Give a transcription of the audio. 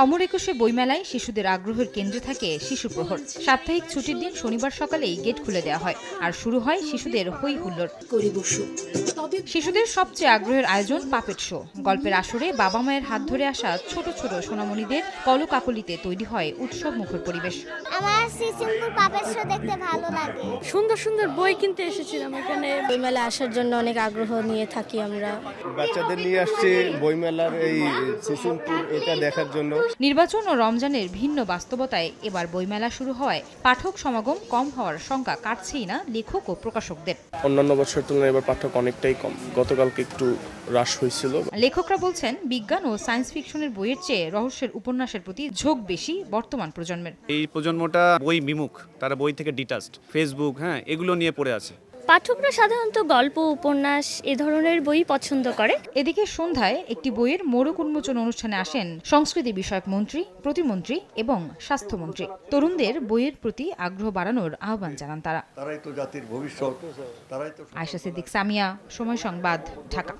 অমর একুশে বইমেলায় শিশুদের আগ্রহের কেন্দ্রে থাকে শিশু প্রহর। সাপ্তাহিক ছুটির দিন শনিবার সকালেই গেট খুলে দেওয়া হয়, আর শুরু হয় শিশুদের হই হুল্লোড়। শিশুদের সবচেয়ে আগ্রহের আয়োজন পাপেট শো। গল্পের আসরে বাবা মায়ের হাত ধরে আসা ছোট ছোট সোনামণিদের কলকাকলিতে তৈরি হয় উৎসব মুখর পরিবেশ। আমার সিম্পল পাপেট শো দেখতে ভালো লাগে। সুন্দর সুন্দর বই কিনতে এসেছিলাম এখানে। বইমেলা আসার জন্য অনেক আগ্রহ নিয়ে থাকি আমরা। বাচ্চাদের নিয়ে আসছে বইমেলার এই সিজনপুর এটা দেখার জন্য। নির্বাচন ও রমজানের ভিন্ন বাস্তবতায় এবার বইমেলা শুরু হওয়ায় পাঠক সমাগম কম হওয়ার শঙ্কা কাটছেই না লেখক ও প্রকাশকদের। অন্যান্য বছরের তুলনায় এবার পাঠক অনেকটাই কম, গতকালকে একটু হ্রাস হয়েছিল। লেখকরা বলছেন বিজ্ঞান ও সায়েন্স ফিকশনের বইয়ের চেয়ে রহস্যের উপন্যাসের প্রতি ঝোঁক বেশি বর্তমান প্রজন্মের। এই প্রজন্মটা বই বিমুখ, তারা বই থেকে ডিটাচড, ফেসবুক এগুলো নিয়ে পড়ে আছে। পাঠকরা সাধারণত গল্প, উপন্যাস এ ধরনের বই পছন্দ করে। এদিকে সন্ধ্যায় একটি বইয়ের মোড়ক উন্মোচন অনুষ্ঠানে আসেন সংস্কৃতি বিষয়ক মন্ত্রী, প্রতিমন্ত্রী এবং স্বাস্থ্যমন্ত্রী। তরুণদের বইয়ের প্রতি আগ্রহ বাড়ানোর আহ্বান জানান তারা। তারাই তো জাতির ভবিষ্যৎ। আয়েশা সিদ্দিক, সামিয়া, সময় সংবাদ, ঢাকা।